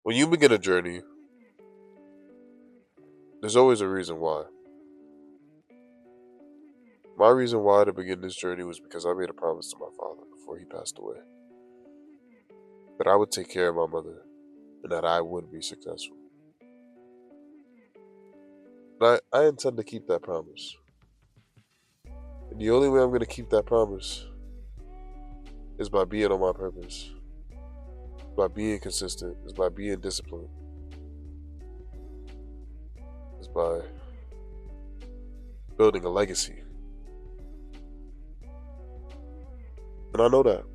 When you begin a journey, there's always a reason why. My reason why to begin this journey was because I made a promise to my father before he passed away that I would take care of my mother and that I would be successful. And I intend to keep that promise. And the only way I'm going to keep that promise is by being on my purpose, by being consistent, is by being disciplined, is by building a legacy. And I know that.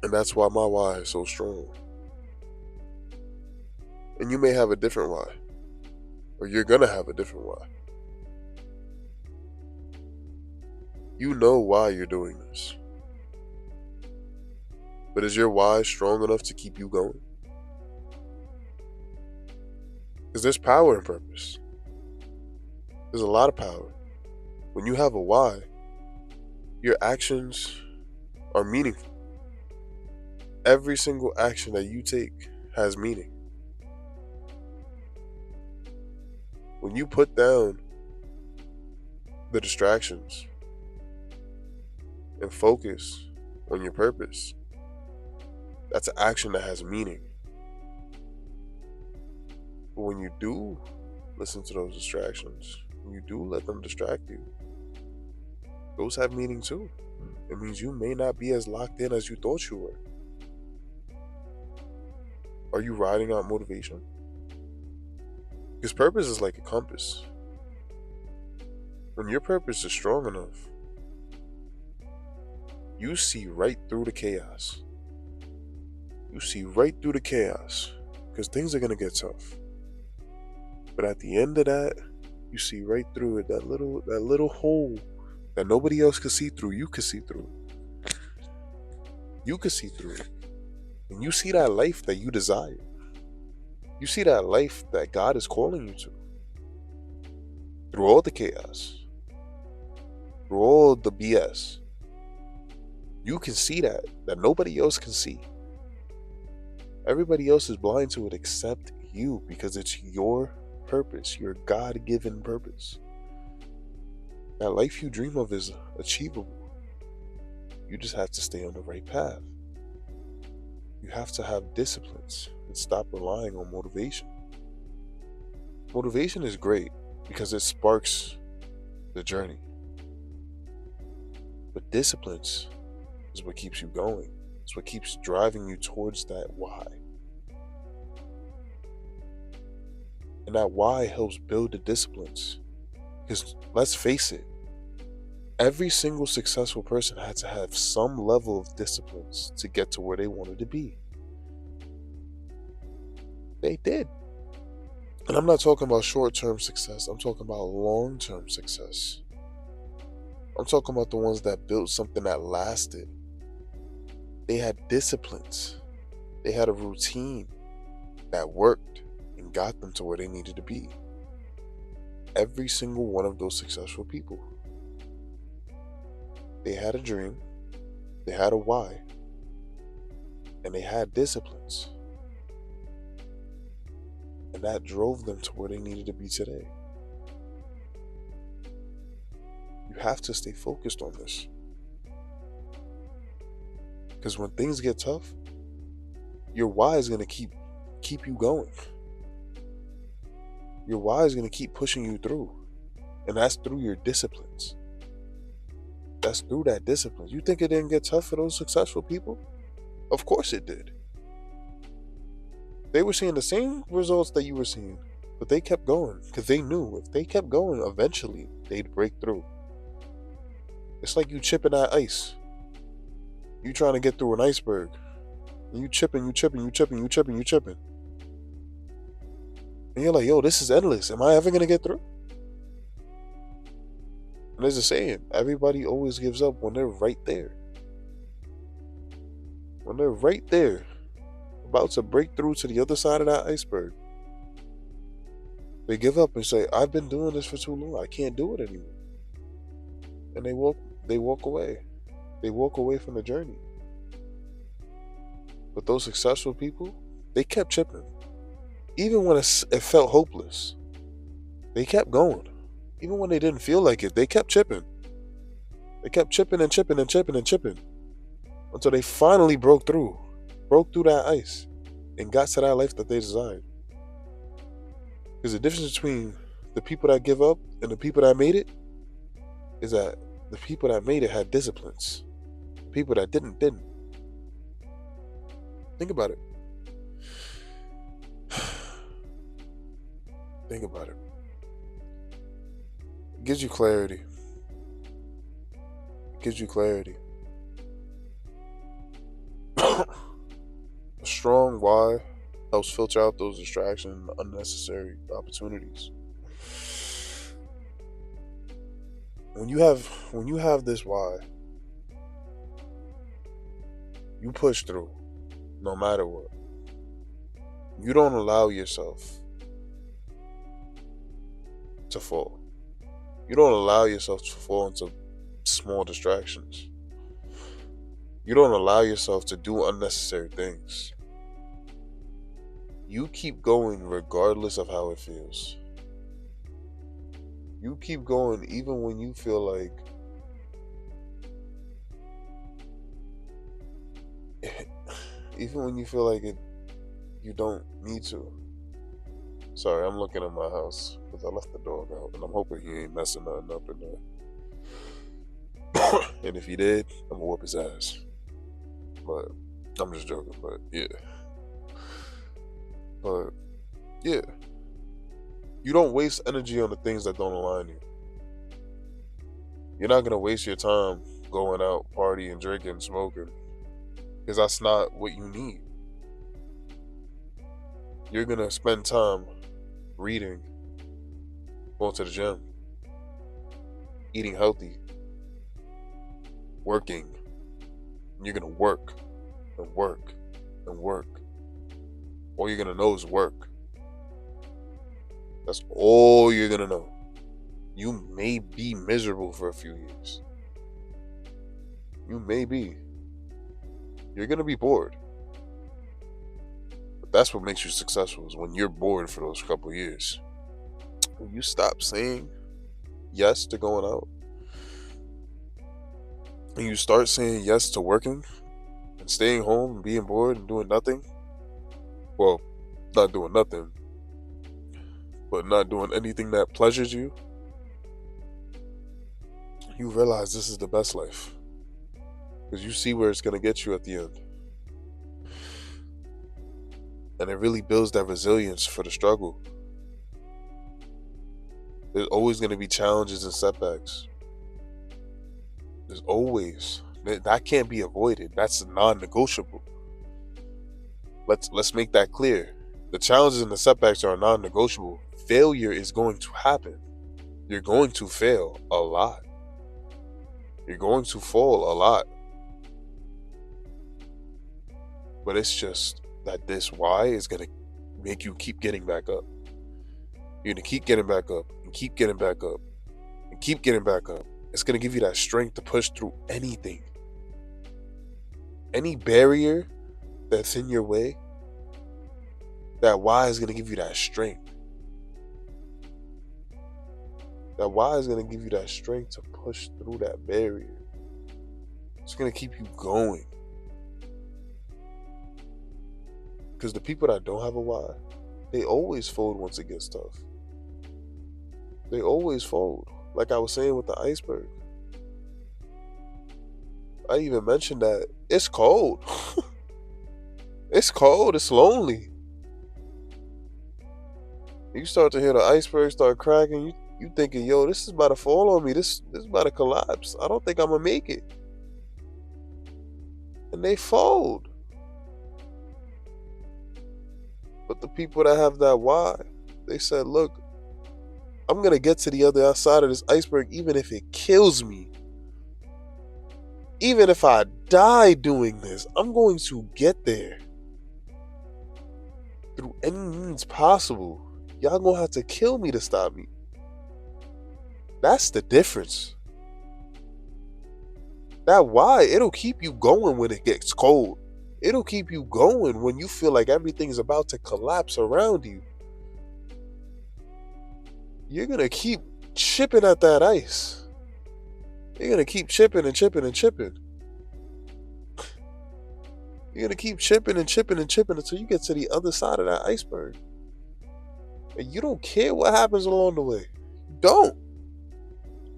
And that's why my why is so strong. And you may have a different why, or you're going to have a different why. You know why you're doing this. But is your why strong enough to keep you going? Because there's power in purpose. There's a lot of power. When you have a why, your actions are meaningful. Every single action that you take has meaning. When you put down the distractions and focus on your purpose, that's an action that has meaning. But when you do listen to those distractions, when you do let them distract you, those have meaning too. It means you may not be as locked in as you thought you were. Are you riding out motivation? Because purpose is like a compass. When your purpose is strong enough, you see right through the chaos. You see right through the chaos because things are going to get tough. But at the end of that, you see right through it, that little hole that nobody else can see through. You can see through it. You can see through it. And you see that life that you desire. You see that life that God is calling you to. Through all the chaos. Through all the BS. You can see that nobody else can see. Everybody else is blind to it except you because it's your purpose, your God-given purpose. That life you dream of is achievable. You just have to stay on the right path. You have to have disciplines and stop relying on motivation. Motivation is great because it sparks the journey. But disciplines is what keeps you going. It's what keeps driving you towards that why. And that why helps build the disciplines. Because let's face it, every single successful person had to have some level of disciplines to get to where they wanted to be. They did. And I'm not talking about short-term success. I'm talking about long-term success. I'm talking about the ones that built something that lasted. They had disciplines. They had a routine that worked and got them to where they needed to be. Every single one of those successful people. They had a dream, they had a why, and they had disciplines. And that drove them to where they needed to be today. You have to stay focused on this. Because when things get tough, your why is going to keep you going. Your why is going to keep pushing you through. And that's through your disciplines. That's through that discipline. You think it didn't get tough for those successful people? Of course it did. They were seeing the same results that you were seeing, but they kept going because they knew if they kept going, eventually they'd break through. It's like you chipping that ice. You trying to get through an iceberg. And you chipping. And you're like, yo, this is endless. Am I ever going to get through? And there's a saying, everybody always gives up when they're right there. When they're right there, about to break through to the other side of that iceberg, they give up and say, I've been doing this for too long. I can't do it anymore. And they walk away. They walk away from the journey. But those successful people, They kept chipping. Even when it felt hopeless, they kept going. Even when they didn't feel like it, they kept chipping. They kept chipping and chipping and chipping and chipping until they finally broke through that ice and got to that life that they desired. Because the difference between the people that give up and the people that made it is that the people that made it had disciplines. The people that didn't. Think about it. Think about it. It gives you clarity. It gives you clarity. A strong why helps filter out those distractions and unnecessary opportunities. When you have this why, you push through no matter what. You don't allow yourself to fall. You don't allow yourself to fall into small distractions. You don't allow yourself to do unnecessary things. You keep going regardless of how it feels. You keep going even when you feel like it, you don't need to. Sorry, I'm looking at my house because I left the dog out and I'm hoping he ain't messing nothing up in there. And if he did, I'm gonna whoop his ass. But I'm just joking, but yeah. But yeah. You don't waste energy on the things that don't align you. You're not gonna waste your time going out, partying, drinking, smoking. Because that's not what you need. You're gonna spend time reading, going to the gym, eating healthy, working. You're gonna work and work and work. All you're gonna know is work. That's all you're gonna know. You may be miserable for a few years. You may be. You're gonna be bored. But that's what makes you successful, is when you're bored for those couple years. When you stop saying yes to going out, and you start saying yes to working and staying home and being bored and doing nothing. Well, not doing nothing, but not doing anything that pleasures you. You realize this is the best life. Because you see where it's going to get you at the end. And it really builds that resilience for the struggle. There's always going to be challenges and setbacks. There's always. That can't be avoided. That's non-negotiable. Let's make that clear. The challenges and the setbacks are non-negotiable. Failure is going to happen. You're going to fail a lot. You're going to fall a lot. But it's just that this why is going to make you keep getting back up. You're going to keep getting back up and keep getting back up and keep getting back up. It's going to give you that strength to push through anything. Any barrier that's in your way, that why is going to give you that strength. That why is going to give you that strength to push through that barrier. It's going to keep you going. Because the people that don't have a why, they always fold once it gets tough. They always fold. Like I was saying with the iceberg. I even mentioned that it's cold. It's cold. It's lonely. You start to hear the iceberg start cracking. You thinking, yo, this is about to fall on me. This is about to collapse. I don't think I'm going to make it. And they fold. But the people that have that why, they said, look, I'm going to get to the other side of this iceberg even if it kills me. Even if I die doing this, I'm going to get there. Through any means possible. Y'all gonna have to kill me to stop me. That's the difference. That why, it'll keep you going when it gets cold. It'll keep you going when you feel like everything's about to collapse around you. You're going to keep chipping at that ice. You're going to keep chipping and chipping and chipping. You're going to keep chipping and chipping and chipping until you get to the other side of that iceberg. And you don't care what happens along the way. You don't.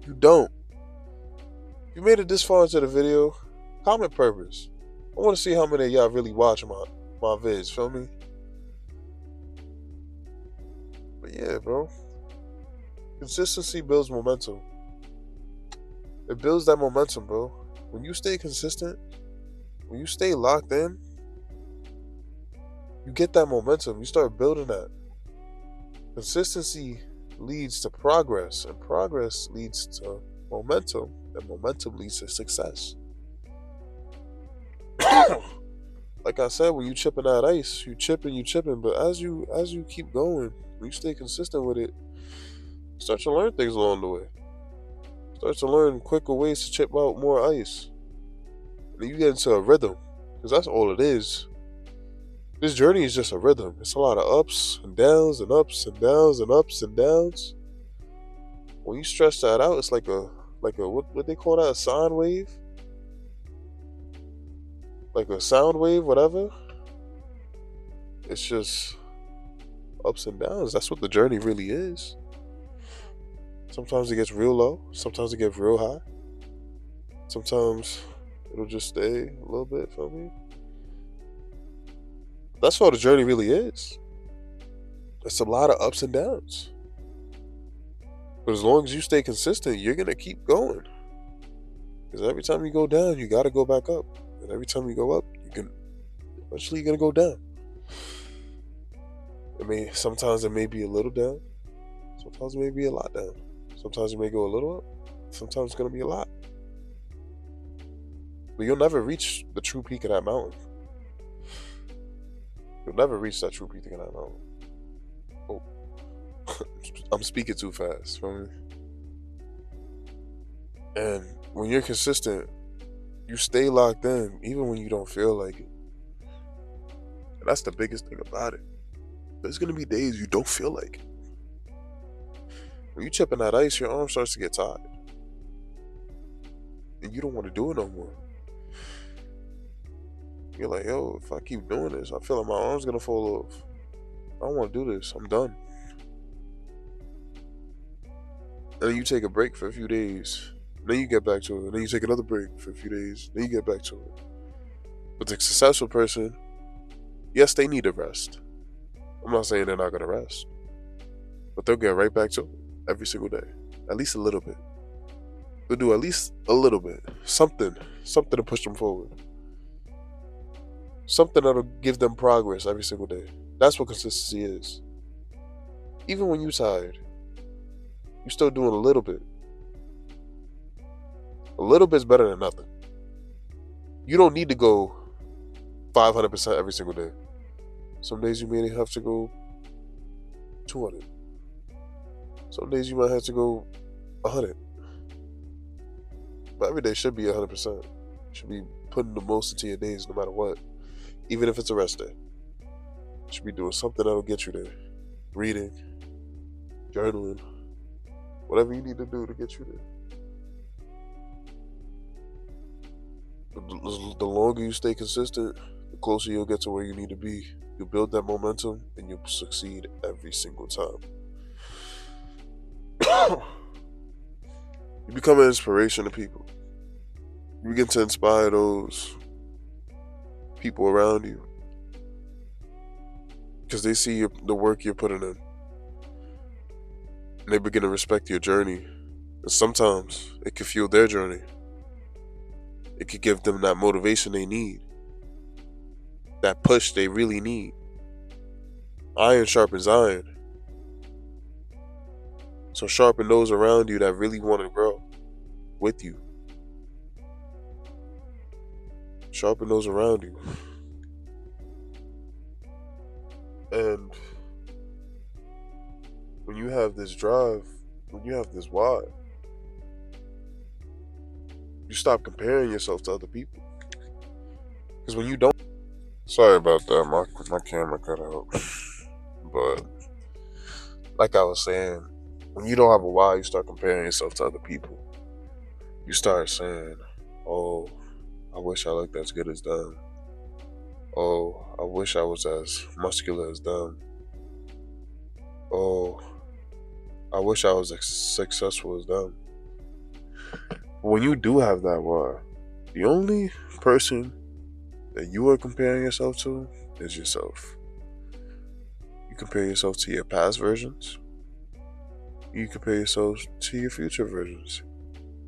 You don't. If you made it this far into the video, comment purpose. I want to see how many of y'all really watch my vids, feel me? But yeah, bro. Consistency builds momentum. It builds that momentum, bro. When you stay consistent, when you stay locked in, you get that momentum. You start building that. Consistency leads to progress, and progress leads to momentum, and momentum leads to success. Like I said, when you chipping that ice, you chipping, but as you keep going, when you stay consistent with it, you start to learn things along the way. Start to learn quicker ways to chip out more ice. And then you get into a rhythm, because that's all it is. This journey is just a rhythm. It's a lot of ups and downs and ups and downs and ups and downs. When you stretch that out, it's like a what they call that, a sine wave? Like a sound wave, whatever. It's just ups and downs. That's what the journey really is. Sometimes it gets real low. Sometimes it gets real high. Sometimes it'll just stay a little bit, feel me? That's all the journey really is. It's a lot of ups and downs. But as long as you stay consistent, you're going to keep going. Because every time you go down, you got to go back up. And every time you go up, eventually you're going to go down. Sometimes it may be a little down. Sometimes it may be a lot down. Sometimes it may go a little up. Sometimes it's going to be a lot. But you'll never reach the true peak of that mountain. You'll never reach that true peak of that mountain. Oh, I'm speaking too fast. Feel me? And when you're consistent, you stay locked in, even when you don't feel like it. And that's the biggest thing about it. There's gonna be days you don't feel like it. When you chipping that ice, your arm starts to get tired, and you don't want to do it no more. You're like, yo, if I keep doing this, I feel like my arm's gonna fall off. I don't want to do this. I'm done. And then you take a break for a few days. Then you get back to it. And then you take another break for a few days. Then you get back to it. But the successful person, yes, they need a rest. I'm not saying they're not gonna rest, but they'll get right back to it every single day. At least a little bit. They'll do at least a little bit. Something to push them forward. Something that'll give them progress every single day. That's what consistency is. Even when you're tired, you're still doing a little bit. A little bit's better than nothing. You don't need to go 500% every single day. Some days you may have to go 200. Some days you might have to go 100. But every day should be 100%. You should be putting the most into your days no matter what. Even if it's a rest day. You should be doing something that'll get you there. Reading, journaling, whatever you need to do to get you there. The longer you stay consistent, the closer you'll get to where you need to be. You'll build that momentum and you'll succeed every single time. You become an inspiration to people. You begin to inspire those people around you because they see the work you're putting in. And they begin to respect your journey. And sometimes it can fuel their journey. It could give them that motivation they need. That push they really need. Iron sharpens iron. So sharpen those around you that really want to grow with you. Sharpen those around you. And when you have this drive, when you have this why, you stop comparing yourself to other people. Because when you don't, Sorry about that. My camera cut out. But like I was saying, when you don't have a why, you start comparing yourself to other people. You start saying, "Oh, I wish I looked as good as them. Oh, I wish I was as muscular as them. Oh, I wish I was as successful as them." But when you do have that why, the only person that you are comparing yourself to is yourself. You compare yourself to your past versions. You compare yourself to your future versions.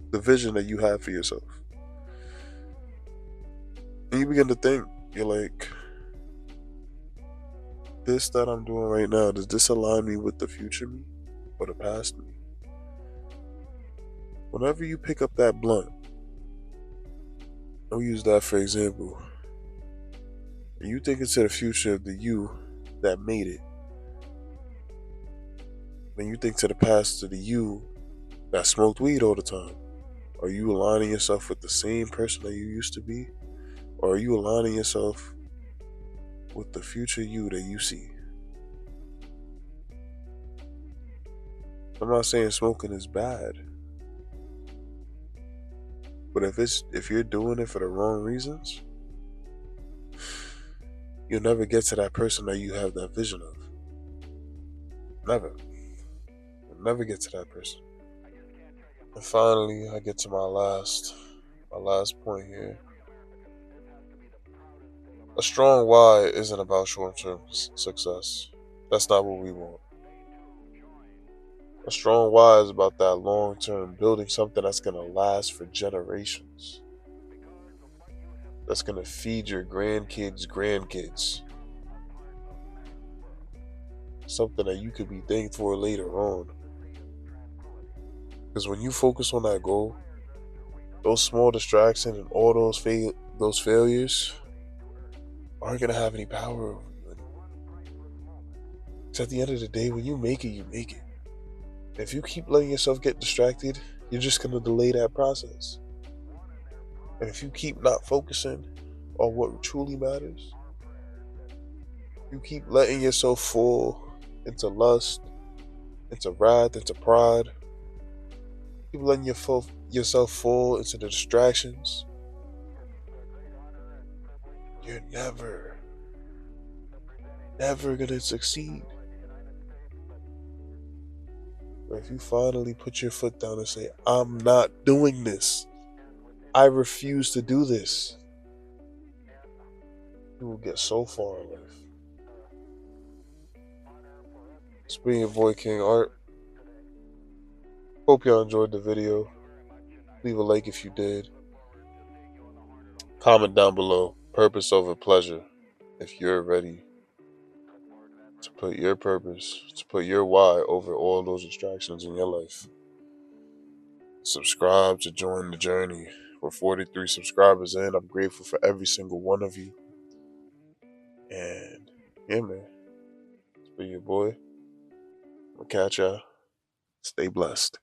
The vision that you have for yourself. And you begin to think, you're like, this that I'm doing right now, does this align me with the future me or the past me? Whenever you pick up that blunt, I'll use that for example, and you think into the future of the you that made it, then you think to the past of the you that smoked weed all the time. Are you aligning yourself with the same person that you used to be? Or are you aligning yourself with the future you that you see? I'm not saying smoking is bad, but if you're doing it for the wrong reasons, you'll never get to that person that you have that vision of. Never. You'll never get to that person. And finally, I get to my last point here. A strong why isn't about short-term success. That's not what we want. A strong why is about that long-term, building something that's going to last for generations. That's going to feed your grandkids. Something that you could be thankful for later on. Because when you focus on that goal, those small distractions and all those failures aren't going to have any power over you anymore. Because at the end of the day, when you make it, you make it. If you keep letting yourself get distracted, you're just going to delay that process. And if you keep not focusing on what truly matters, you keep letting yourself fall into lust, into wrath, into pride, keep letting yourself fall into the distractions, you're never gonna succeed. But if you finally put your foot down and say, I'm not doing this, I refuse to do this, you will get so far in life. It's been your boy King Art. Hope y'all enjoyed the video. Leave a like if you did. Comment down below, purpose over pleasure, if you're ready to put your purpose, to put your why over all those distractions in your life. Subscribe to join the journey. We're 43 subscribers in. I'm grateful for every single one of you. And yeah, man, it's been your boy. We'll catch ya. Stay blessed.